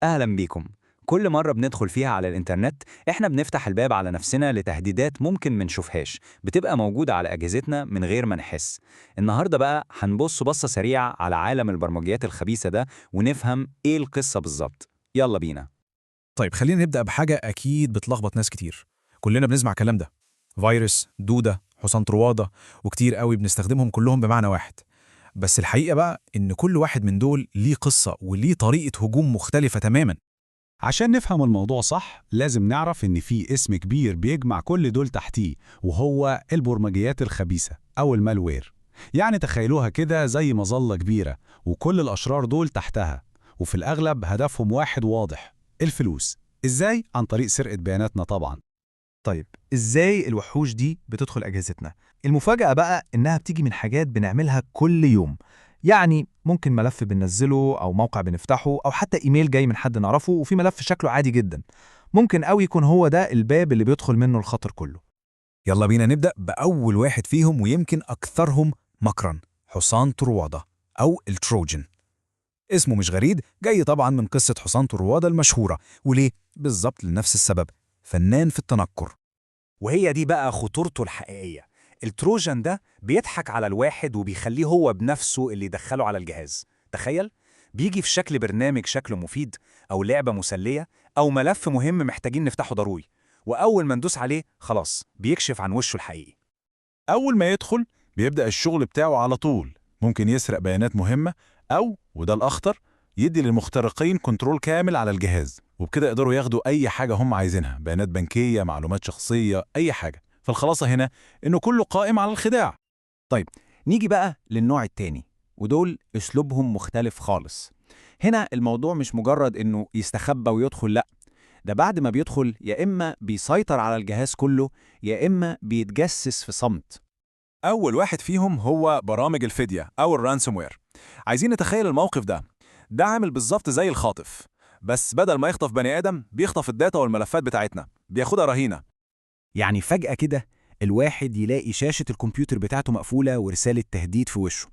أهلا بيكم. كل مرة بندخل فيها على الإنترنت إحنا بنفتح الباب على نفسنا لتهديدات ممكن منشوفهاش بتبقى موجودة على أجهزتنا من غير ما نحس. النهاردة بقى هنبص بصة سريعة على عالم البرمجيات الخبيثة ده ونفهم إيه القصة بالظبط. يلا بينا. طيب خلينا نبدأ بحاجة أكيد بتلخبط ناس كتير. كلنا بنسمع الكلام ده: فيروس، دودة، حصان طروادة، وكتير قوي بنستخدمهم كلهم بمعنى واحد. بس الحقيقة بقى إن كل واحد من دول ليه قصة وليه طريقة هجوم مختلفة تماماً. عشان نفهم الموضوع صح لازم نعرف إن في اسم كبير بيجمع كل دول تحتيه، وهو البرمجيات الخبيثة أو المالوير. يعني تخيلوها كده زي مظلة كبيرة، وكل الأشرار دول تحتها، وفي الأغلب هدفهم واحد واضح: الفلوس. إزاي؟ عن طريق سرقة بياناتنا طبعا. طيب إزاي الوحوش دي بتدخل أجهزتنا؟ المفاجأة بقى إنها بتيجي من حاجات بنعملها كل يوم. يعني ممكن ملف بننزله أو موقع بنفتحه أو حتى إيميل جاي من حد نعرفه وفي ملف شكله عادي جدا. ممكن أوي يكون هو ده الباب اللي بيدخل منه الخطر كله. يلا بينا نبدأ بأول واحد فيهم ويمكن أكثرهم مكراً: حصان طروادة أو التروجن. اسمه مش غريب، جاي طبعاً من قصة حصان طروادة المشهورة. وليه؟ بالظبط لنفس السبب: فنان في التنكر. وهي دي بقى خطورته الحقيقية. التروجان ده بيضحك على الواحد وبيخليه هو بنفسه اللي يدخله على الجهاز. تخيل، بيجي في شكل برنامج شكله مفيد أو لعبة مسلية أو ملف مهم محتاجين نفتحه ضروري، وأول ما ندوس عليه خلاص بيكشف عن وشه الحقيقي. أول ما يدخل بيبدأ الشغل بتاعه على طول. ممكن يسرق بيانات مهمة، أو وده الأخطر، يدي للمخترقين كنترول كامل على الجهاز، وبكده يقدروا ياخدوا أي حاجة هم عايزينها: بيانات بنكية، معلومات شخصية، أي حاجة. فالخلاصة هنا إنه كله قائم على الخداع. طيب، نيجي بقى للنوع التاني، ودول أسلوبهم مختلف خالص. هنا الموضوع مش مجرد إنه يستخبى ويدخل، لأ، ده بعد ما بيدخل يا إما بيسيطر على الجهاز كله يا إما بيتجسس في صمت. أول واحد فيهم هو برامج الفدية أو الرانسوموير. عايزين نتخيل الموقف ده عامل بالظبط زي الخاطف، بس بدل ما يخطف بني آدم بيخطف الداتا والملفات بتاعتنا، بياخدها رهينة. يعني فجأة كده الواحد يلاقي شاشة الكمبيوتر بتاعته مقفولة ورسالة تهديد في وشه.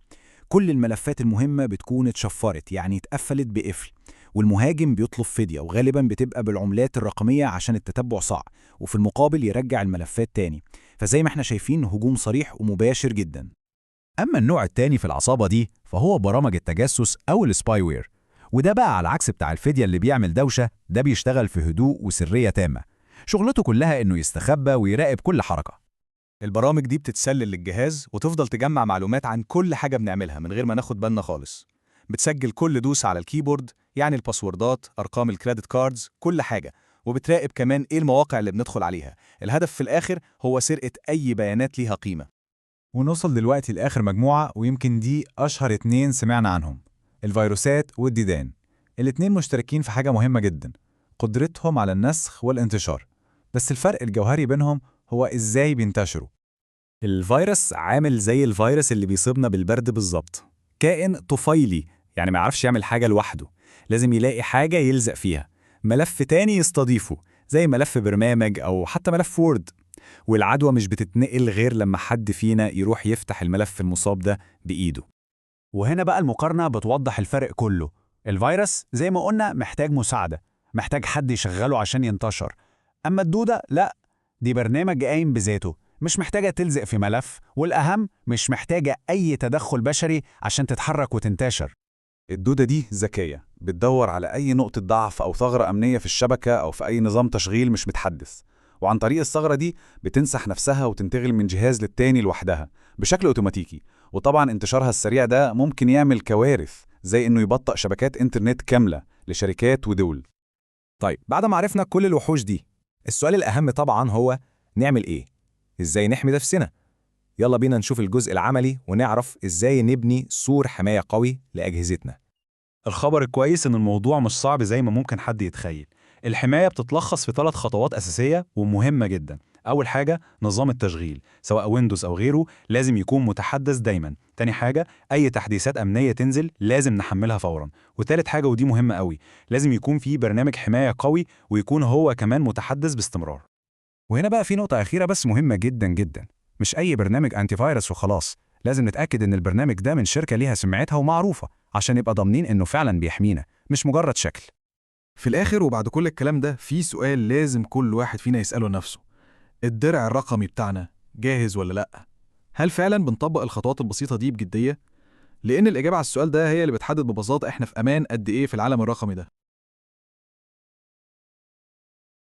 كل الملفات المهمة بتكون اتشفرت، يعني اتقفلت بقفل. والمهاجم بيطلب فدية، وغالبا بتبقى بالعملات الرقمية عشان التتبع صعب، وفي المقابل يرجع الملفات تاني. فزي ما احنا شايفين، هجوم صريح ومباشر جدا. أما النوع التاني في العصابة دي فهو برامج التجسس أو السباي وير. وده بقى على العكس بتاع الفدية اللي بيعمل دوشة، ده بيشتغل في هدوء وسرية تامة. شغلته كلها إنه يستخبى ويراقب كل حركة. البرامج دي بتتسلل للجهاز وتفضل تجمع معلومات عن كل حاجة بنعملها من غير ما ناخد بالنا خالص. بتسجل كل دوس على الكيبورد، يعني الباسوردات، أرقام الكريدت كاردز، كل حاجة. وبتراقب كمان إيه المواقع اللي بندخل عليها. الهدف في الآخر هو سرقة أي بيانات ليها قيمة. ونوصل دلوقتي لآخر مجموعة، ويمكن دي أشهر اتنين سمعنا عنهم: الفيروسات والديدان. الاتنين مشتركين في حاجة مهمة جدا: قدرتهم على النسخ والانتشار. بس الفرق الجوهري بينهم هو إزاي بينتشروا. الفيروس عامل زي الفيروس اللي بيصيبنا بالبرد بالظبط، كائن طفيلي، يعني ما يعرفش يعمل حاجة لوحده، لازم يلاقي حاجة يلزق فيها، ملف تاني يستضيفه زي ملف برنامج أو حتى ملف وورد. والعدوى مش بتتنقل غير لما حد فينا يروح يفتح الملف المصاب ده بإيده. وهنا بقى المقارنة بتوضح الفرق كله. الفيروس زي ما قلنا محتاج مساعدة، محتاج حد يشغله عشان ينتشر. أما الدودة لأ، دي برنامج قايم بذاته، مش محتاجة تلزق في ملف، والأهم مش محتاجة أي تدخل بشري عشان تتحرك وتنتشر. الدودة دي ذكية، بتدور على أي نقطة ضعف أو ثغرة أمنية في الشبكة أو في أي نظام تشغيل مش متحدث، وعن طريق الثغرة دي بتنسح نفسها وتنتقل من جهاز للتاني لوحدها بشكل أوتوماتيكي. وطبعا انتشارها السريع ده ممكن يعمل كوارث، زي إنه يبطئ شبكات إنترنت كاملة لشركات ودول. طيب، بعد ما عرفنا كل الوحوش دي، السؤال الأهم طبعاً هو: نعمل إيه؟ إزاي نحمي نفسنا؟ يلا بينا نشوف الجزء العملي ونعرف إزاي نبني سور حماية قوي لأجهزتنا. الخبر الكويس إن الموضوع مش صعب زي ما ممكن حد يتخيل. الحماية بتتلخص في 3 خطوات أساسية ومهمة جدا. أول حاجة، نظام التشغيل سواء ويندوز أو غيره لازم يكون متحدث دايما. تاني حاجة، أي تحديثات أمنية تنزل لازم نحملها فورا. وتالت حاجة ودي مهمة قوي، لازم يكون في برنامج حماية قوي ويكون هو كمان متحدث باستمرار. وهنا بقى في نقطة أخيرة بس مهمة جدا جدا: مش أي برنامج أنتي فيروس وخلاص. لازم نتأكد إن البرنامج ده من شركة ليها سمعتها ومعروفة، عشان يبقى ضامنين إنه فعلا بيحمينا، مش مجرد شكل. في الآخر وبعد كل الكلام ده في سؤال لازم كل واحد فينا يسأله لنفسه: الدرع الرقمي بتاعنا جاهز ولا لأ؟ هل فعلا بنطبق الخطوات البسيطة دي بجدية؟ لأن الإجابة على السؤال ده هي اللي بتحدد ببساطة إحنا في أمان قد إيه في العالم الرقمي ده.